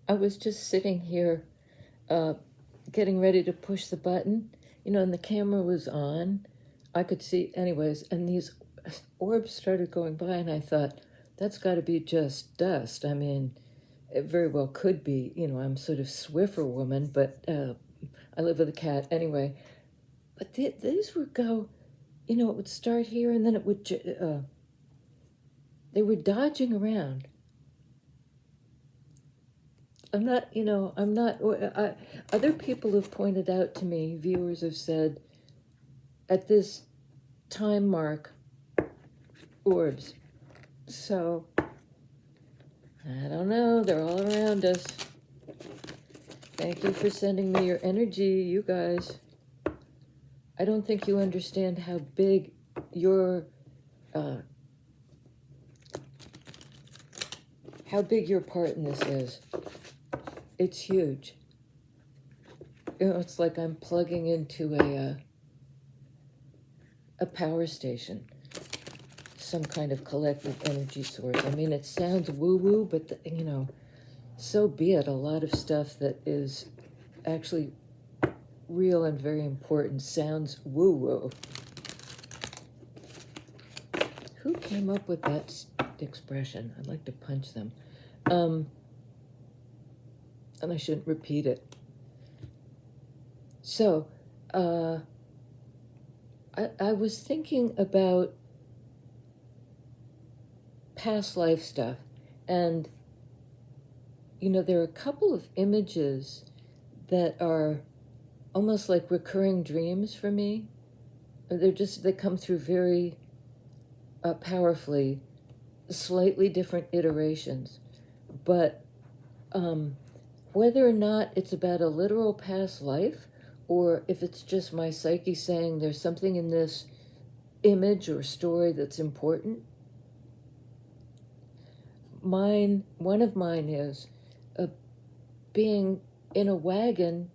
I was just sitting here uh, getting ready to push the button, and the camera was on. I could see, anyways, and these orbs started going by, and I thought, that's got to be just dust. I mean, it very well could be. I'm sort of Swiffer woman, but I live with a cat anyway. But these would go, it would start here, and then it would, they were dodging around. I'm not, other people have pointed out to me, viewers have said, at this time mark, orbs. So, I don't know, they're all around us. Thank you for sending me your energy, you guys. I don't think you understand how big uh, your part in this is. It's huge. It's like I'm plugging into a power station, some kind of collective energy source. I mean, it sounds woo-woo, but so be it. A lot of stuff that is actually real and very important sounds woo-woo. Who came up with that expression? I'd like to punch them. And I shouldn't repeat it. So, I was thinking about past life stuff, and there are a couple of images that are almost like recurring dreams for me. They come through very powerfully, slightly different iterations, but whether or not it's about a literal past life, or if it's just my psyche saying there's something in this image or story that's important. One of mine is being in a wagon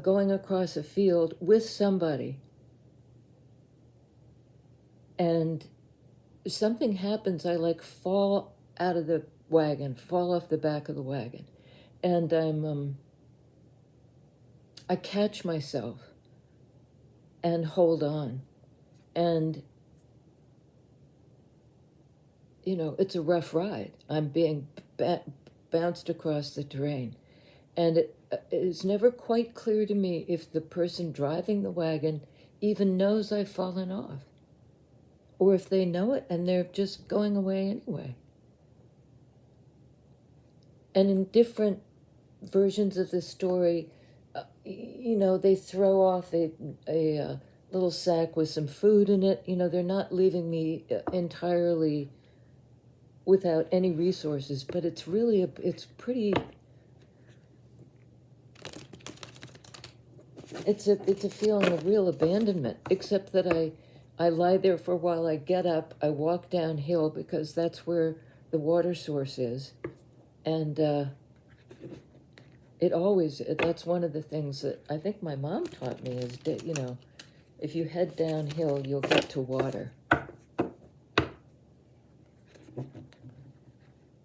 going across a field with somebody, and something happens. I like fall out of the wagon, fall off the back of the wagon, and I catch myself and hold on, and it's a rough ride. I'm being bounced across the terrain, and it is never quite clear to me if the person driving the wagon even knows I've fallen off, or if they know it and they're just going away anyway. And in different versions of the story, they throw off a little sack with some food in it. They're not leaving me entirely without any resources, but it's really it's a feeling of real abandonment, except that I lie there for a while. I get up, I walk downhill because that's where the water source is, and that's one of the things that I think my mom taught me is that if you head downhill you'll get to water.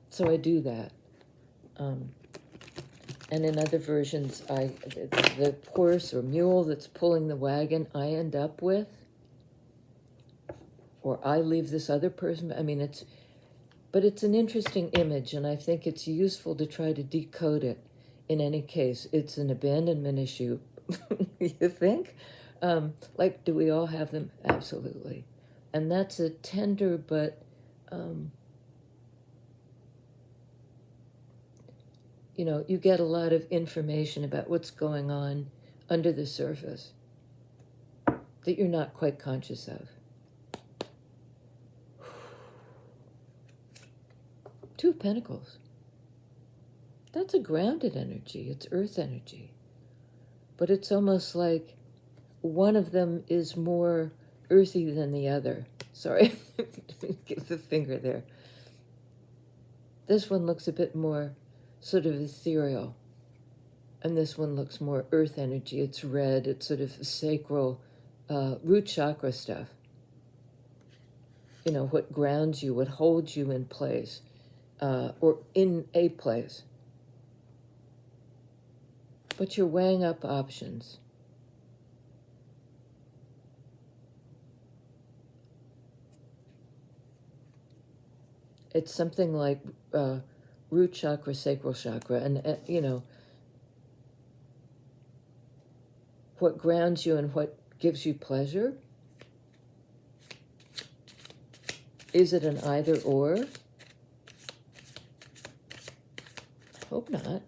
So I do that. And in other versions, the horse or mule that's pulling the wagon, I end up with, or I leave this other person. I mean, but it's an interesting image, and I think it's useful to try to decode it. In any case, it's an abandonment issue. You think? Like, do we all have them? Absolutely. And that's a tender but you get a lot of information about what's going on under the surface that you're not quite conscious of. Two of Pentacles. That's a grounded energy. It's earth energy. But it's almost like one of them is more earthy than the other. Sorry, give the finger there. This one looks a bit more sort of ethereal, and this one looks more earth energy. It's red. It's sort of sacral, root chakra stuff. What grounds you, what holds you in place, or in a place. but you're weighing up options. It's something like root chakra, sacral chakra, and you know, what grounds you and what gives you pleasure. Is it an either or? Hope not.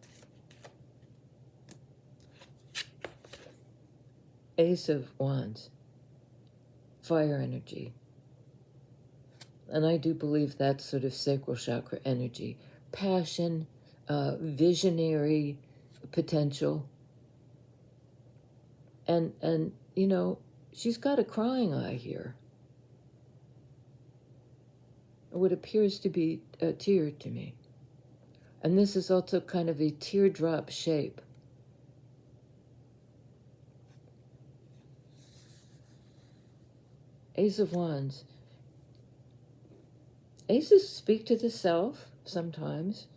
Ace of Wands, fire energy. And I do believe that's sort of sacral chakra energy. Passion, visionary potential. And you know, she's got a crying eye here. What appears to be a tear to me. And this is also kind of a teardrop shape. Ace of Wands. Aces speak to the self sometimes.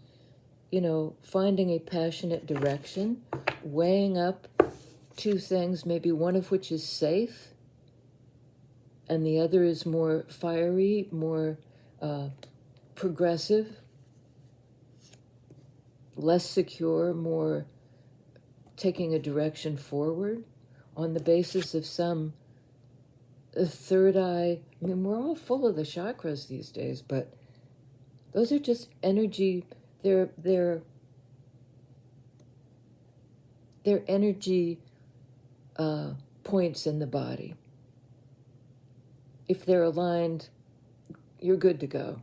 You know, finding a passionate direction, weighing up two things, maybe one of which is safe, and the other is more fiery, more progressive, less secure, more taking a direction forward on the basis of some third eye. I mean, we're all full of the chakras these days, but those are just energy. They're energy points in the body. If they're aligned, you're good to go.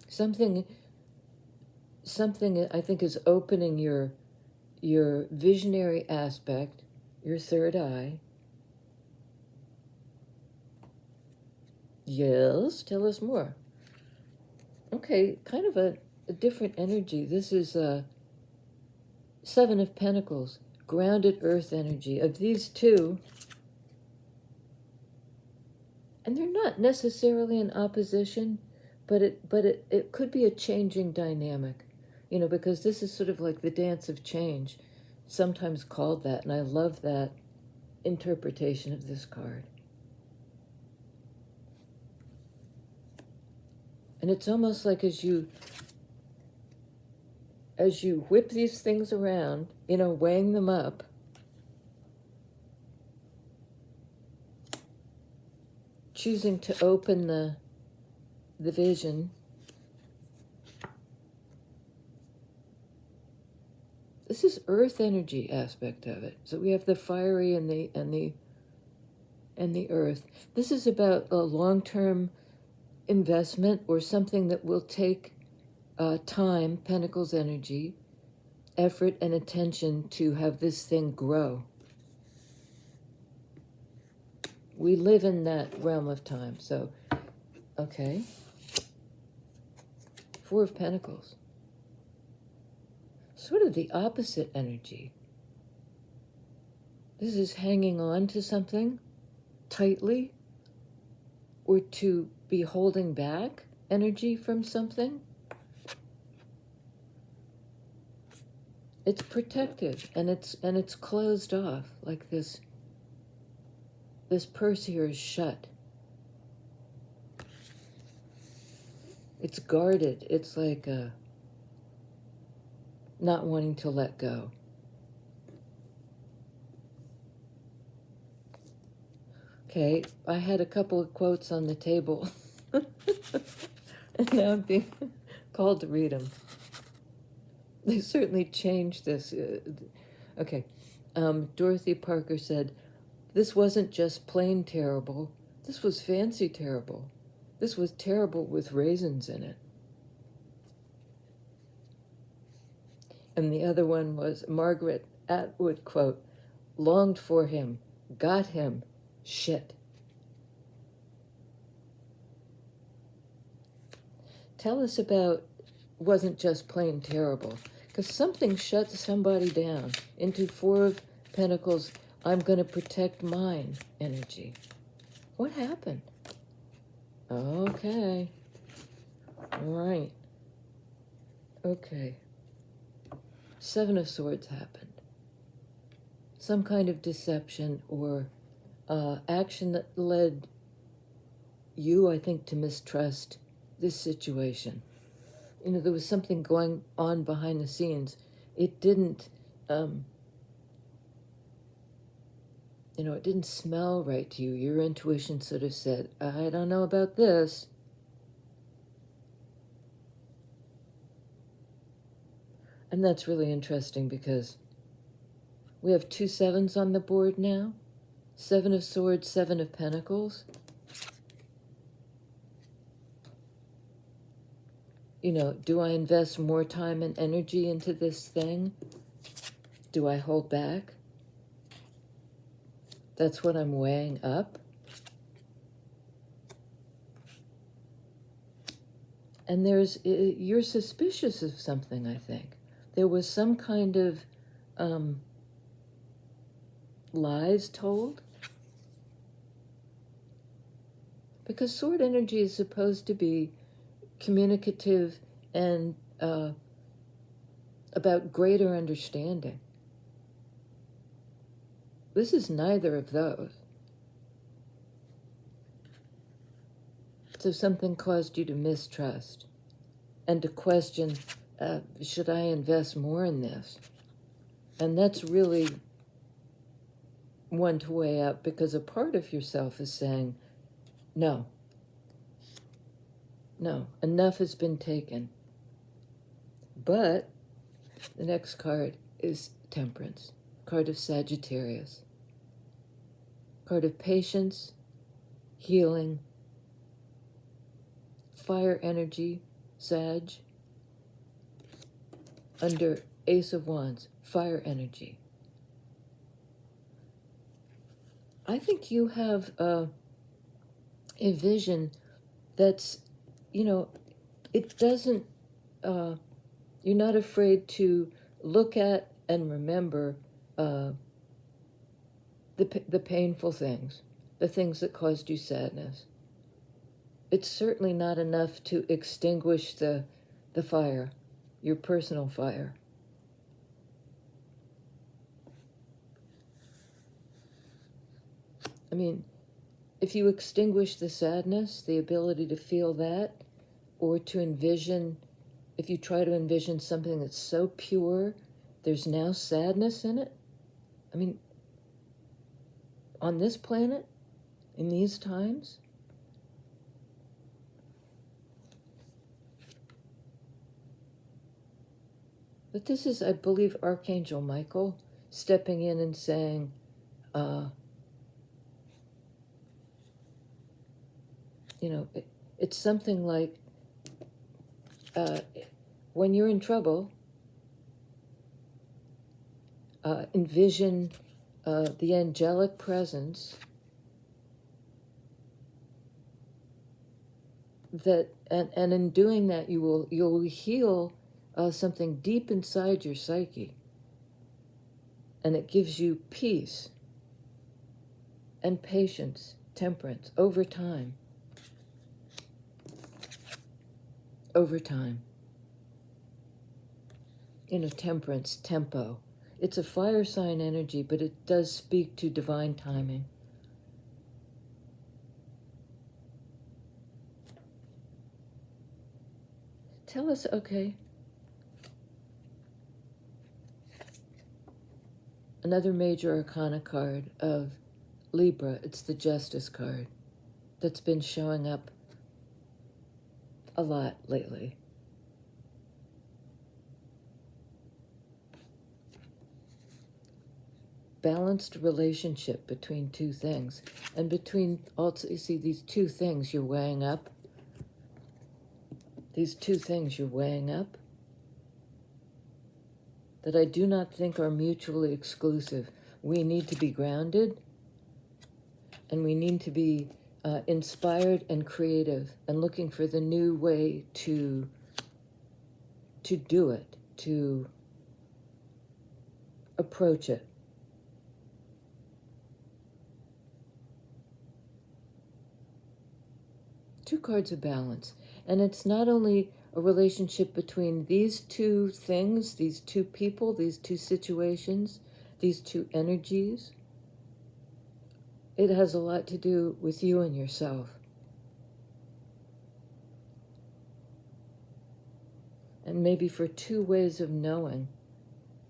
Something I think is opening your visionary aspect, your third eye. Yes, tell us more. Okay, kind of a different energy. This is Seven of Pentacles, grounded earth energy. Of these two, and they're not necessarily in opposition, but it could be a changing dynamic, you know, because this is sort of like the dance of change, sometimes called that, and I love that interpretation of this card. And it's almost like as you whip these things around, you know, weighing them up, choosing to open the vision, this is earth energy aspect of it. So we have the fiery and the earth. This is about a long-term investment or something that will take time, Pentacles energy, effort, and attention to have this thing grow. We live in that realm of time. So, okay. Four of Pentacles. Sort of the opposite energy. This is hanging on to something tightly, or to be holding back energy from something. It's protective, and it's closed off, like this purse here is shut. It's guarded. It's like not wanting to let go. Okay, I had a couple of quotes on the table, and now I'm being called to read them. They certainly changed this. Okay, Dorothy Parker said, "This wasn't just plain terrible. This was fancy terrible. This was terrible with raisins in it." And the other one was Margaret Atwood quote, "Longed for him, got him, shit." Tell us about wasn't just plain terrible, because something shut somebody down into Four of Pentacles. I'm going to protect mine energy. What happened? Okay. All right. Okay. Seven of Swords happened. Some kind of deception or action that led you, I think, to mistrust this situation. There was something going on behind the scenes. It didn't, it didn't smell right to you. Your intuition sort of said, I don't know about this. And that's really interesting because we have 2 sevens on the board now. 7 of Swords, 7 of Pentacles. Do I invest more time and energy into this thing? Do I hold back? That's what I'm weighing up. And you're suspicious of something, I think. There was some kind of lies told. Because sword energy is supposed to be communicative and about greater understanding. This is neither of those. So something caused you to mistrust and to question, should I invest more in this? And that's really one to weigh up, because a part of yourself is saying, no, enough has been taken. But the next card is Temperance, card of Sagittarius, card of patience, healing, fire energy, Sag, under Ace of Wands, fire energy. I think you have a vision that's, it doesn't, you're not afraid to look at and remember the painful things, the things that caused you sadness. It's certainly not enough to extinguish the fire, your personal fire. I mean, if you extinguish the sadness, the ability to feel that, or to envision, if you try to envision something that's so pure, there's now sadness in it. I mean, on this planet, in these times, but this is, I believe, Archangel Michael stepping in and saying, it's something like, when you're in trouble, envision the angelic presence that, and in doing that, you'll heal something deep inside your psyche, and it gives you peace and patience, temperance over time. Temperance, tempo. It's a fire sign energy, but it does speak to divine timing. Tell us, okay. Another major arcana card of Libra, it's the Justice card that's been showing up a lot lately. Balanced relationship between two things. And between, also, you see these two things you're weighing up. These two things you're weighing up that I do not think are mutually exclusive. We need to be grounded, and we need to be inspired and creative, and looking for the new way to do it, to approach it. Two cards of balance. And it's not only a relationship between these two things, these two people, these two situations, these two energies. It has a lot to do with you and yourself. And maybe for two ways of knowing,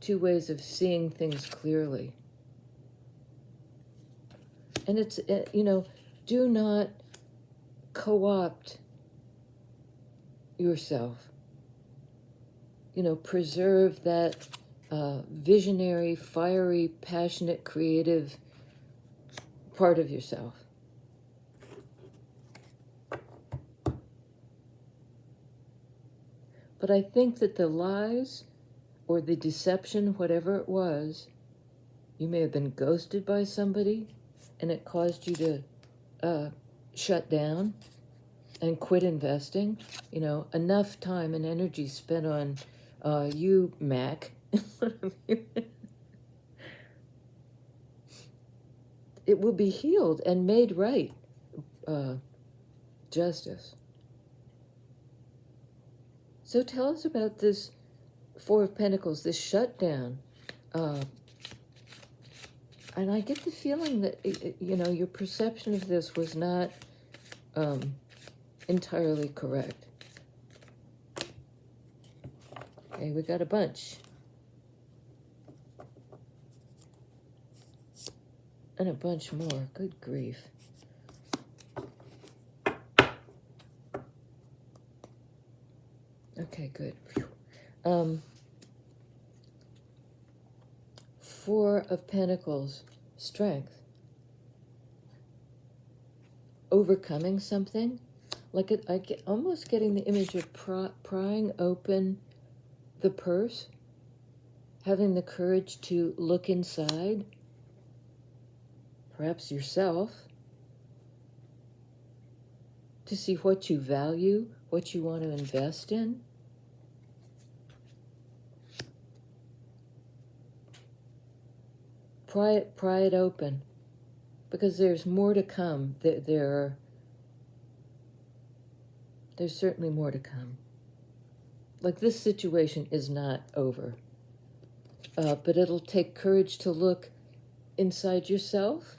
two ways of seeing things clearly. And it's, do not co-opt yourself. Preserve that visionary, fiery, passionate, creative part of yourself. But I think that the lies or the deception, whatever it was, you may have been ghosted by somebody and it caused you to shut down and quit investing. Enough time and energy spent on you, Mac. It will be healed and made right. Justice. So tell us about this Four of Pentacles, this shutdown. And I get the feeling that, your perception of this was not entirely correct. Okay, we got a bunch. And a bunch more. Good grief. Okay, good. Four of Pentacles, strength. Overcoming something. I get almost getting the image of prying open the purse, having the courage to look inside, perhaps yourself, to see what you value, what you want to invest in. Pry it open, because there's more to come. There's certainly more to come. Like, this situation is not over, but it'll take courage to look inside yourself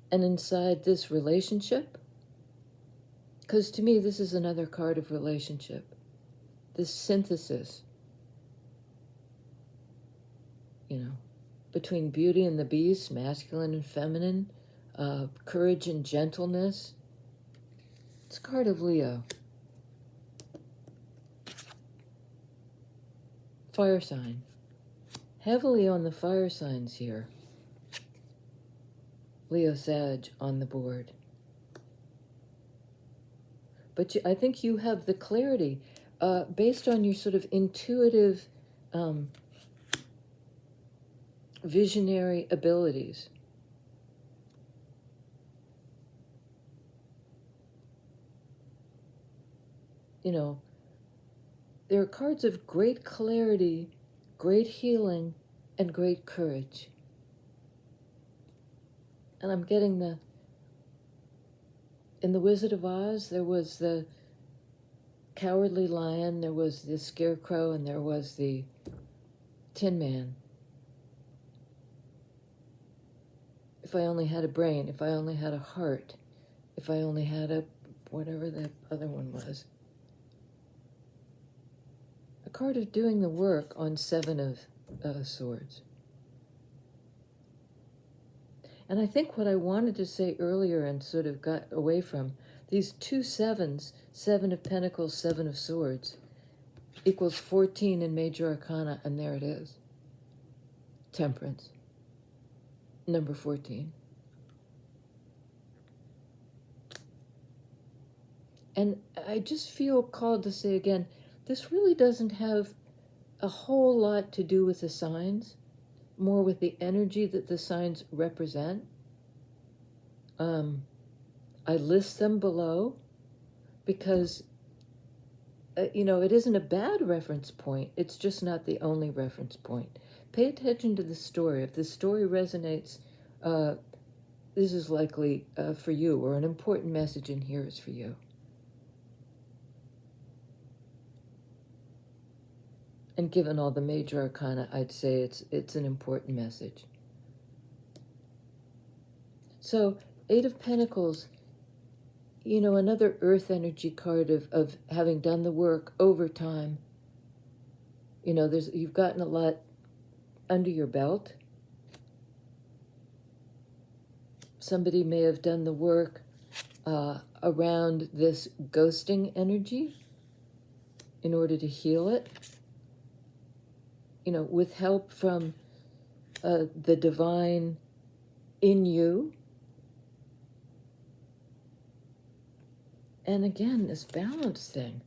and inside this relationship. Because to me, this is another card of relationship. This synthesis, between beauty and the beast, masculine and feminine, courage and gentleness. It's a card of Leo. Fire sign. Heavily on the fire signs here. Leo Sag on the board. But I think you have the clarity based on your sort of intuitive, visionary abilities. There are cards of great clarity, great healing, and great courage. And I'm getting in the Wizard of Oz, there was the Cowardly Lion, there was the Scarecrow, and there was the Tin Man. If I only had a brain, if I only had a heart, if I only had whatever the other one was. A card of doing the work on Seven of Swords. And I think what I wanted to say earlier and sort of got away from, these two sevens, Seven of Pentacles, Seven of Swords, equals 14 in Major Arcana, and there it is. Temperance. Number 14. And I just feel called to say again, this really doesn't have a whole lot to do with the signs, more with the energy that the signs represent. I list them below because, it isn't a bad reference point. It's just not the only reference point. Pay attention to the story. If the story resonates, this is likely for you, or an important message in here is for you. And given all the major arcana, I'd say it's an important message. So, Eight of Pentacles, another earth energy card of having done the work over time. You've gotten a lot under your belt. Somebody may have done the work around this ghosting energy in order to heal it, with help from the divine in you. And again, this balance thing.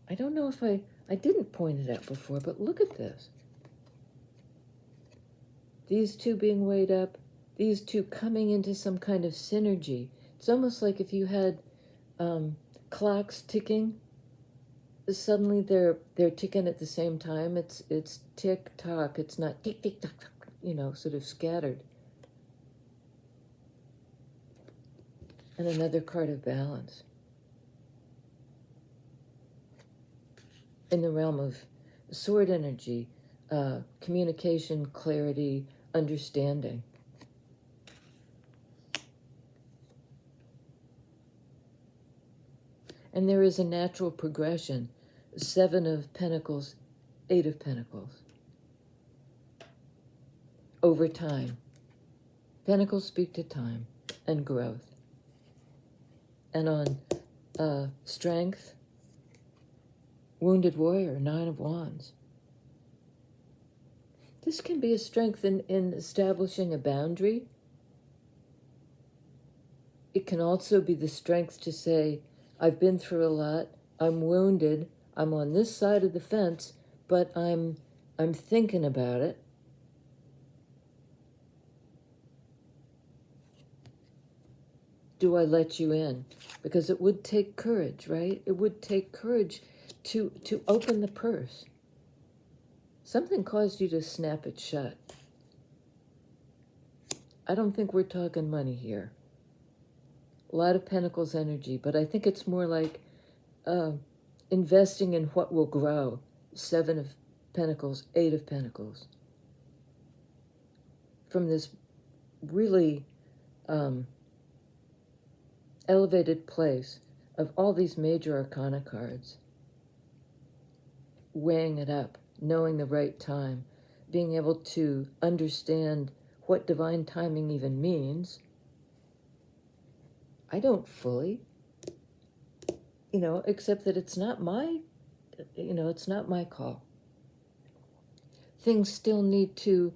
I don't know if I didn't point it out before, but look at this. These two being weighed up, these two coming into some kind of synergy. It's almost like if you had clocks ticking, suddenly they're ticking at the same time. It's tick tock. It's not tick tick tock tock, sort of scattered. And another card of balance. In the realm of sword energy, communication, clarity, understanding. And there is a natural progression. 7 of Pentacles, 8 of Pentacles. Over time. Pentacles speak to time and growth. And on strength, Wounded Warrior, 9 of Wands. This can be a strength in establishing a boundary. It can also be the strength to say, I've been through a lot, I'm wounded, I'm on this side of the fence, but I'm thinking about it. Do I let you in? Because it would take courage, right? It would take courage to open the purse. Something caused you to snap it shut. I don't think we're talking money here. A lot of Pentacles energy, but I think it's more like investing in what will grow. 7 of Pentacles, 8 of Pentacles. From this really elevated place of all these major arcana cards, weighing it up, knowing the right time, being able to understand what divine timing even means. I don't fully, except that it's not my, it's not my call. Things still need to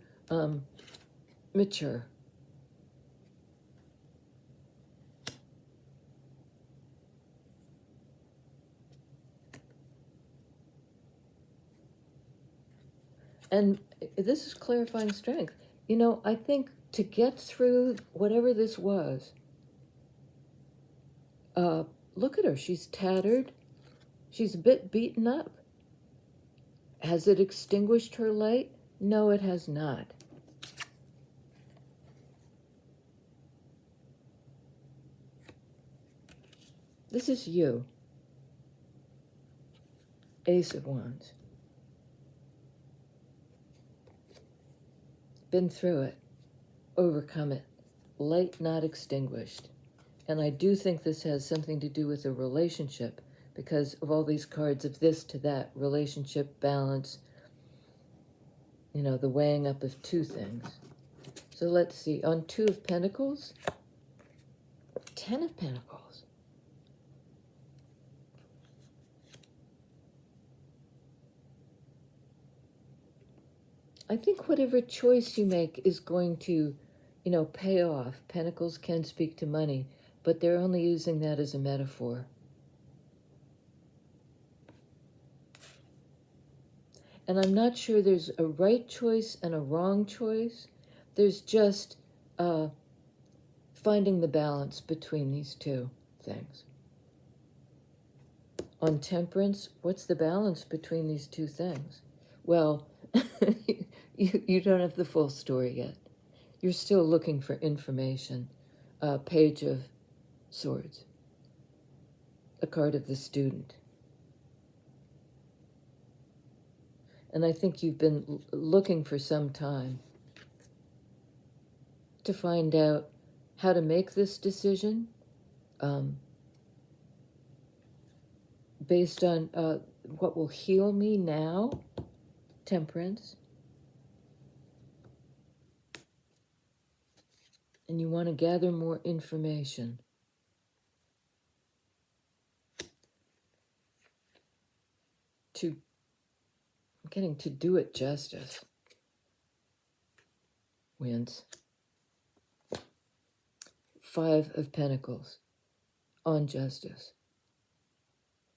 mature. And this is clarifying strength. I think to get through whatever this was, look at her. She's tattered. She's a bit beaten up. Has it extinguished her light? No, it has not. This is you. Ace of Wands. Been through it. Overcome it. Light not extinguished. And I do think this has something to do with a relationship, because of all these cards of this to that, relationship, balance, the weighing up of two things. So let's see, on 2 of Pentacles, 10 of Pentacles. I think whatever choice you make is going to, pay off. Pentacles can speak to money, but they're only using that as a metaphor. And I'm not sure there's a right choice and a wrong choice. There's just finding the balance between these two things. On Temperance, what's the balance between these two things? Well, you don't have the full story yet. You're still looking for information. Page of Swords. A card of the Student. and I think you've been looking for some time to find out how to make this decision, based on what will heal me now, Temperance. And you want to gather more information. I'm getting to do it justice. Wins. 5 of Pentacles on justice.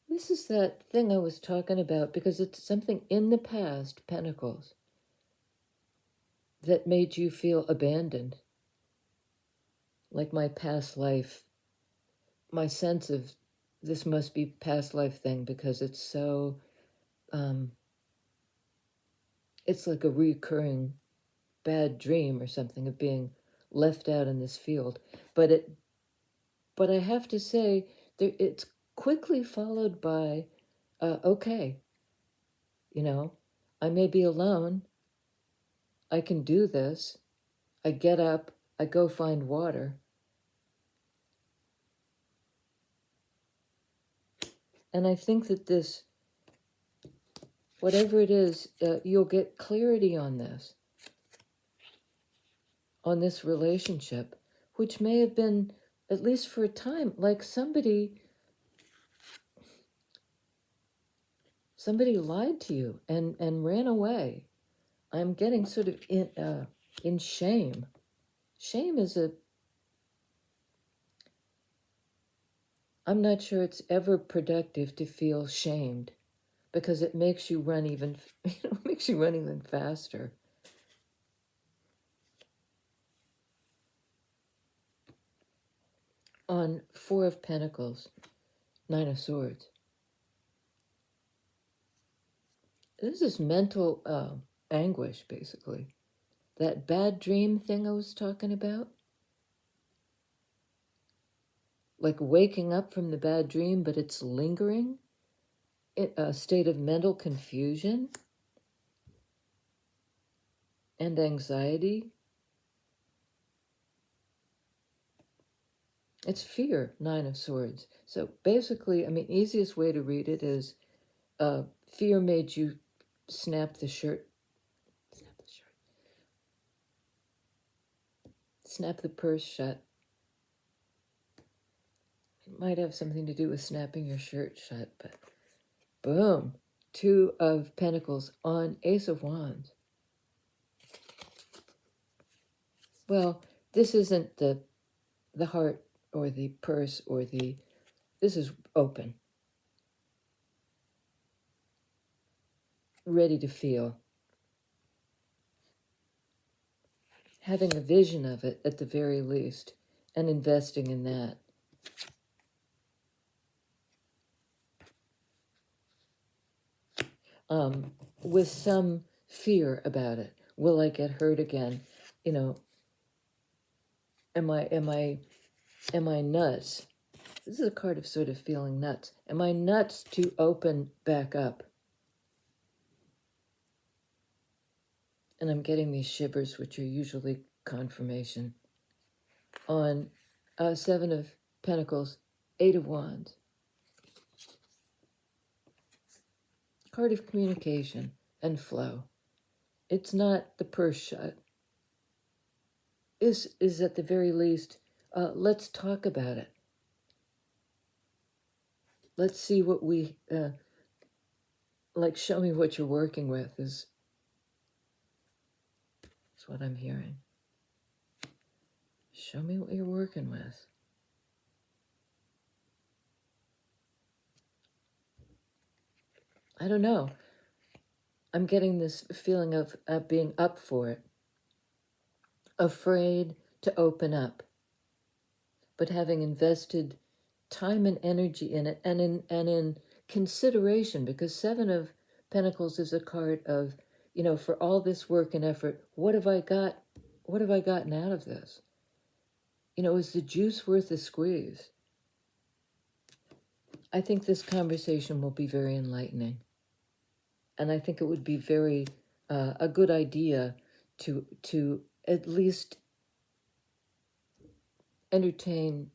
This is that thing I was talking about, because it's something in the past, Pentacles, that made you feel abandoned. Like my past life, my sense of this must be past life thing, because it's so, it's like a recurring bad dream or something of being left out in this field. But I have to say, it's quickly followed by, okay, I may be alone. I can do this. I get up, I go find water. And I think that this, whatever it is, you'll get clarity on this relationship, which may have been, at least for a time, like somebody lied to you and ran away. I'm getting sort of in shame. Shame is I'm not sure it's ever productive to feel shamed, because it makes you run even, makes you run even faster. On 4 of Pentacles, 9 of Swords. This is mental anguish, basically. That bad dream thing I was talking about. Like waking up from the bad dream, but it's lingering. A state of mental confusion and anxiety. It's fear, 9 of Swords. So basically, easiest way to read it is fear made you snap the purse shut. It might have something to do with snapping your shirt shut, but boom. 2 of Pentacles on Ace of Wands. Well, this isn't the heart or the purse or this is open. Ready to feel. Having a vision of it at the very least, and investing in that. With some fear about it. Will I get hurt again? Am I nuts? This is a card of sort of feeling nuts. Am I nuts to open back up? And I'm getting these shivers, which are usually confirmation. On 7 of Pentacles, 8 of Wands. Card of communication and flow. It's not the purse shut. Is at the very least, let's talk about it. Let's see what we, show me what you're working with is what I'm hearing. Show me what you're working with. I don't know. I'm getting this feeling of being up for it. Afraid to open up. But having invested time and energy in it, and in consideration, because 7 of Pentacles is a card of, for all this work and effort, what have I gotten out of this? Is the juice worth the squeeze? I think this conversation will be very enlightening. And I think it would be very a good idea to at least entertain,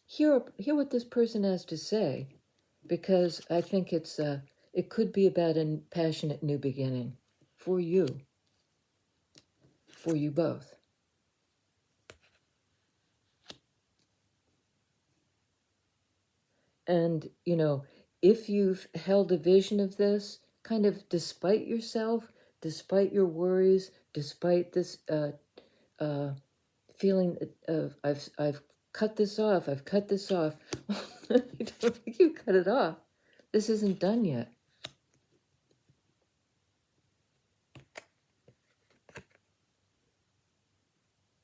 hear what this person has to say, because I think it could be about a passionate new beginning for you both. And, if you've held a vision of this, kind of despite yourself, despite your worries, despite this feeling of I've cut this off, I've cut this off. I don't think you cut it off. This isn't done yet.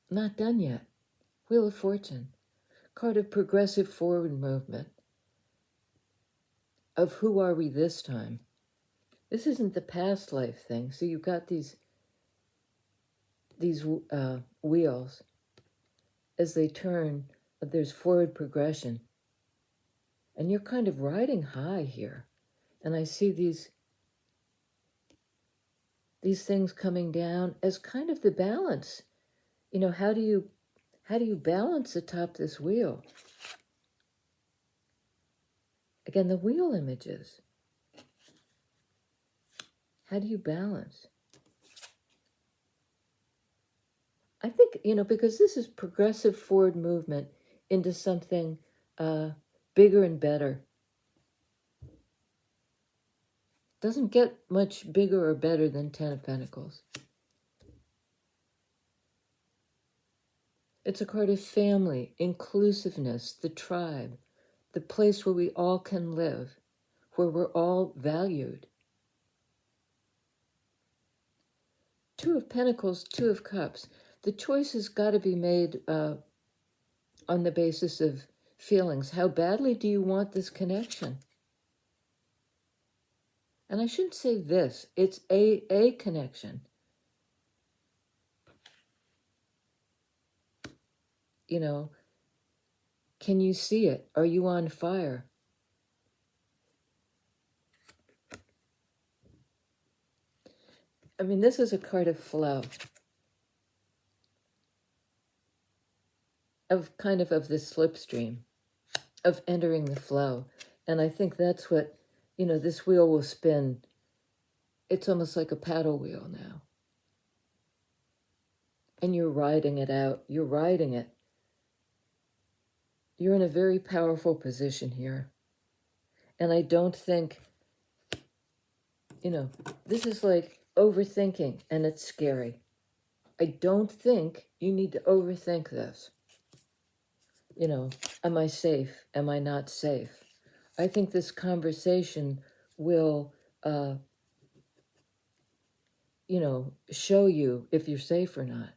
Not done yet. Wheel of Fortune. Card of progressive forward movement. Of who are we this time? This isn't the past life thing. So you've got these wheels. As they turn, there's forward progression. And you're kind of riding high here. And I see these things coming down as kind of the balance. How do you balance atop this wheel? Again, the wheel images. How do you balance? I think, because this is progressive forward movement into something bigger and better. Doesn't get much bigger or better than Ten of Pentacles. It's a card of family, inclusiveness, the tribe, the place where we all can live, where we're all valued. Two of Pentacles, Two of Cups. The choice has got to be made on the basis of feelings. How badly do you want this connection? And I shouldn't say this, it's a connection. Can you see it? Are you on fire? I mean, this is a card of flow. Of the slipstream, of entering the flow. And I think that's what, this wheel will spin. It's almost like a paddle wheel now. And you're riding it out. You're riding it. You're in a very powerful position here. And I don't think, this is like overthinking, and it's scary. I don't think you need to overthink this. Am I safe? Am I not safe? I think this conversation will, show you if you're safe or not.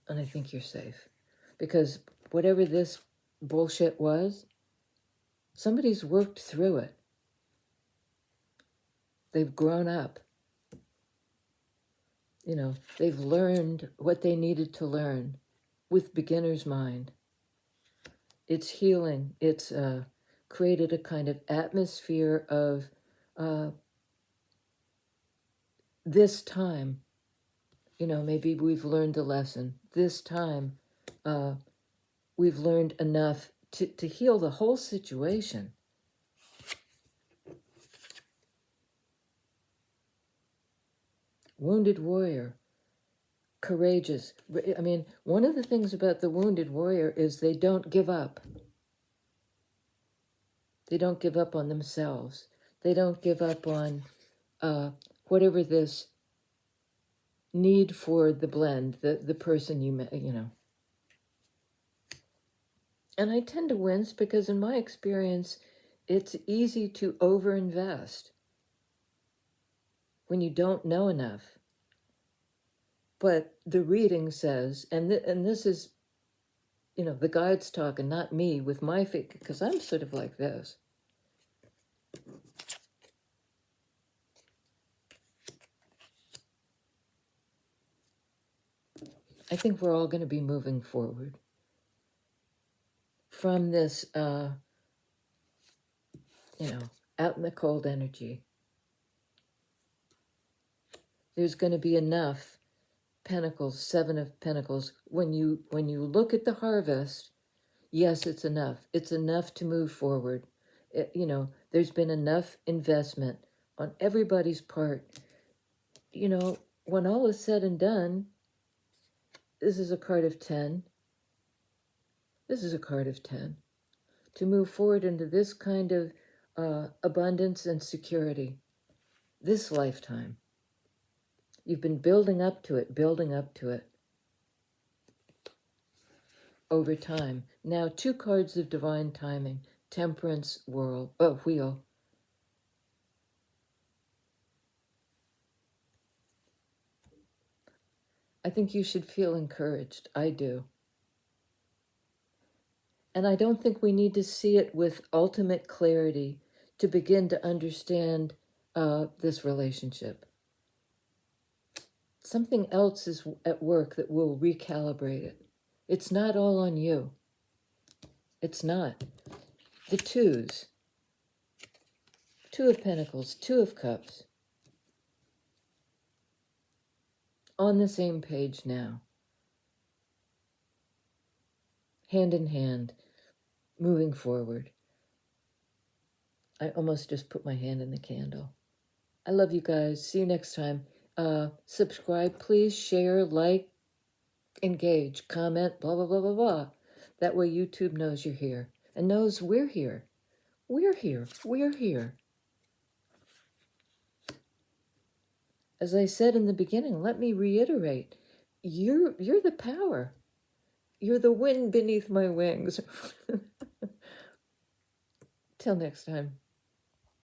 And I think you're safe. Because whatever this bullshit was, somebody's worked through it. They've grown up. They've learned what they needed to learn with beginner's mind. It's healing. It's created a kind of atmosphere of this time. Maybe we've learned a lesson. This time, we've learned enough to heal the whole situation. Wounded warrior, courageous. I mean, one of the things about the wounded warrior is they don't give up. They don't give up on themselves. They don't give up on whatever this need for the blend, the person you met, And I tend to wince because in my experience, it's easy to overinvest when you don't know enough. But the reading says, and this is, the guide's talking, not me with my faith, because I'm sort of like this. I think we're all going to be moving forward from this out in the cold energy. There's going to be enough pentacles, 7 of pentacles. When you look at the harvest, yes, it's enough. It's enough to move forward. There's been enough investment on everybody's part. When all is said and done, this is a card of 10. This is a card of 10. To move forward into this kind of abundance and security, this lifetime. You've been building up to it over time. Now, 2 cards of divine timing, Temperance, Wheel. I think you should feel encouraged. I do. And I don't think we need to see it with ultimate clarity to begin to understand this relationship. Something else is at work that will recalibrate it. It's not all on you. It's not. The 2s. 2 of Pentacles, 2 of Cups. On the same page now. Hand in hand, moving forward. I almost just put my hand in the candle. I love you guys. See you next time. Subscribe, please. Share, like, engage, comment, blah, blah, blah, blah, blah. That way YouTube knows you're here and knows we're here. We're here. We're here. As I said in the beginning, let me reiterate, you're the power. You're the wind beneath my wings. Till next time.